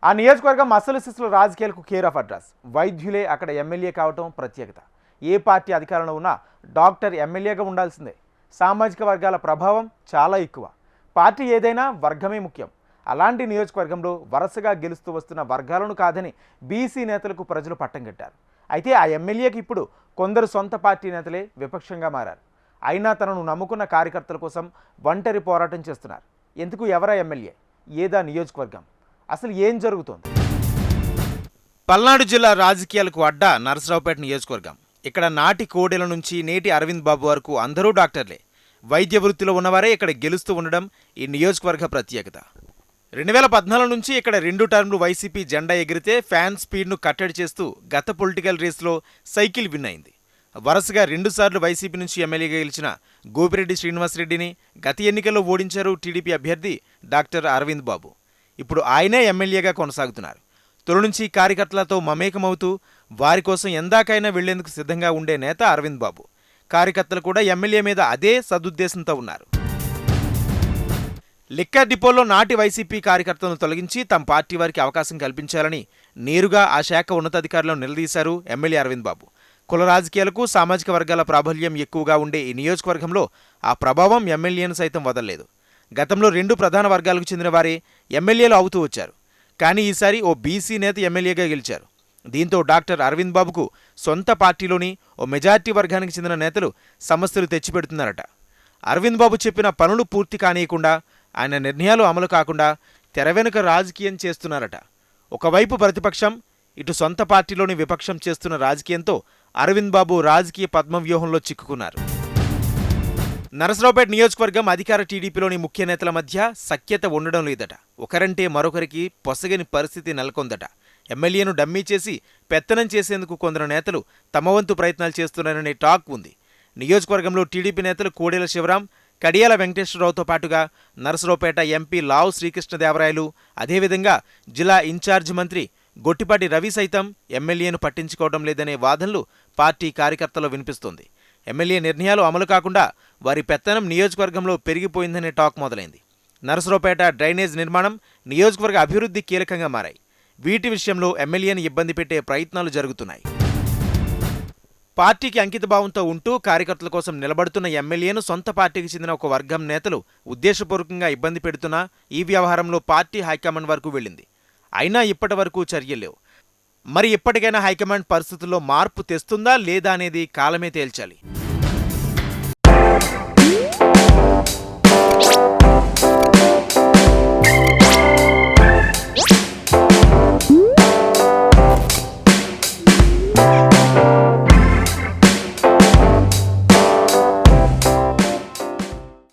ఆ నియోజకవర్గం అసలు సిస్సుల రాజకీయాలకు కేర్ ఆఫ్ అడ్రస్. వైద్యులే అక్కడ ఎమ్మెల్యే కావటం ప్రత్యేకత. ఏ పార్టీ అధికారంలో ఉన్నా డాక్టర్ ఎమ్మెల్యేగా ఉండాల్సిందే. సామాజిక వర్గాల ప్రభావం చాలా ఎక్కువ. పార్టీ ఏదైనా వర్గమే ముఖ్యం. అలాంటి నియోజకవర్గంలో వరుసగా గెలుస్తూ వస్తున్న వర్గాలను కాదని బీసీ నేతలకు ప్రజలు పట్టం కట్టారు. అయితే ఆ ఎమ్మెల్యేకి ఇప్పుడు కొందరు సొంత పార్టీ నేతలే విపక్షంగా మారారు. అయినా తనను నమ్ముకున్న కార్యకర్తల కోసం ఒంటరి పోరాటం చేస్తున్నారు. ఎందుకు ఎవరా ఎమ్మెల్యే, ఏదా నియోజకవర్గం, అసలు ఏం జరుగుతోంది? పల్నాడు జిల్లా రాజకీయాలకు అడ్డా నరసరావుపేట నియోజకవర్గం. ఇక్కడ నాటి కోడెల నుంచి నేటి అరవింద్ బాబు వరకు అందరూ డాక్టర్లే. వైద్య వృత్తిలో ఉన్నవారే ఇక్కడ గెలుస్తూ ఉండడం ఈ నియోజకవర్గ ప్రత్యేకత. 2014 నుంచి ఇక్కడ 2 టర్మ్లు వైసీపీ జెండా ఎగిరితే ఫ్యాన్ స్పీడ్ను కట్టడి చేస్తూ గత పొలిటికల్ రేసులో సైకిల్ విన్ అయింది. వరుసగా 2 సార్లు వైసీపీ నుంచి ఎమ్మెల్యేగా గెలిచిన గోపిరెడ్డి శ్రీనివాసరెడ్డిని గత ఎన్నికల్లో ఓడించారు టీడీపీ అభ్యర్థి డాక్టర్ అరవింద్ బాబు. ఇప్పుడు ఆయనే ఎమ్మెల్యేగా కొనసాగుతున్నారు. తొలి నుంచి కార్యకర్తలతో మమేకమవుతూ వారి కోసం ఎందాకైనా వెళ్లేందుకు సిద్ధంగా ఉండే నేత అరవింద్ బాబు. కార్యకర్తలు కూడా ఎమ్మెల్యే మీద అదే సదుద్దేశంతో ఉన్నారు. లిక్కర్ డిపోలో నాటి వైసీపీ కార్యకర్తలను తొలగించి తమ పార్టీ వారికి అవకాశం కల్పించాలని నేరుగా ఆ శాఖ ఉన్నతాధికారులను నిలదీశారు ఎమ్మెల్యే అరవింద్ బాబు. కుల రాజకీయాలకు సామాజిక వర్గాల ప్రాబల్యం ఎక్కువగా ఉండే ఈ నియోజకవర్గంలో ఆ ప్రభావం ఎమ్మెల్యేను సైతం వదలలేదు. గతంలో 2 ప్రధాన వర్గాలకు చెందిన వారే ఎమ్మెల్యేలు అవుతూ వచ్చారు. కానీ ఈసారి ఓ బీసీ నేత ఎమ్మెల్యేగా గెలిచారు. దీంతో డాక్టర్ అరవింద్ బాబుకు సొంత పార్టీలోని ఓ మెజార్టీ వర్గానికి చెందిన నేతలు సమస్యలు తెచ్చిపెడుతున్నారట. అరవింద్ బాబు చెప్పిన పనులు పూర్తి కానీయకుండా, ఆయన నిర్ణయాలు అమలు కాకుండా తెర వెనుక రాజకీయం చేస్తున్నారట. ఒకవైపు ప్రతిపక్షం, ఇటు సొంత పార్టీలోని విపక్షం చేస్తున్న రాజకీయంతో అరవింద్ బాబు రాజకీయ పద్మవ్యూహంలో చిక్కుకున్నారు. నరసరావుపేట నియోజకవర్గం అధికార టీడీపీలోని ముఖ్య నేతల మధ్య సఖ్యత ఉండడం లేదట. ఒకరంటే మరొకరికి పొసగని పరిస్థితి నెలకొందట. ఎమ్మెల్యేను డమ్మీ చేసి పెత్తనం చేసేందుకు కొందరు నేతలు తమ వంతు ప్రయత్నాలు చేస్తున్నారనే టాక్ ఉంది. నియోజకవర్గంలో టీడీపీ నేతలు కోడెల శివరాం, కడియాల వెంకటేశ్వరరావుతో పాటుగా నరసరావుపేట ఎంపీ లావు శ్రీకృష్ణదేవరాయలు, అదేవిధంగా జిల్లా ఇన్ఛార్జి మంత్రి గొట్టిపాటి రవి సైతం ఎమ్మెల్యేను పట్టించుకోవడం లేదనే వాదనలు పార్టీ కార్యకర్తల్లో వినిపిస్తోంది. ఎమ్మెల్యే నిర్ణయాలు అమలు కాకుండా వారి పెత్తనం నియోజకవర్గంలో పెరిగిపోయిందనే టాక్ మొదలైంది. నరసరావుపేట డ్రైనేజ్ నిర్మాణం, నియోజకవర్గ అభివృద్ధి కీలకంగా మారాయి. వీటి విషయంలో ఎమ్మెల్యేని ఇబ్బంది పెట్టే ప్రయత్నాలు జరుగుతున్నాయి. పార్టీకి అంకితభావంతో ఉంటూ కార్యకర్తల కోసం నిలబడుతున్న ఎమ్మెల్యేను సొంత పార్టీకి చెందిన ఒక వర్గం నేతలు ఉద్దేశపూర్వకంగా ఇబ్బంది పెడుతున్నా ఈ వ్యవహారంలో పార్టీ హైకమాండ్ వరకు వెళ్ళింది. అయినా ఇప్పటి వరకు చర్యలేవు. మరి ఇప్పటికైనా హైకమాండ్ పరిస్థితుల్లో మార్పు తెస్తుందా లేదా అనేది కాలమే తేల్చాలి.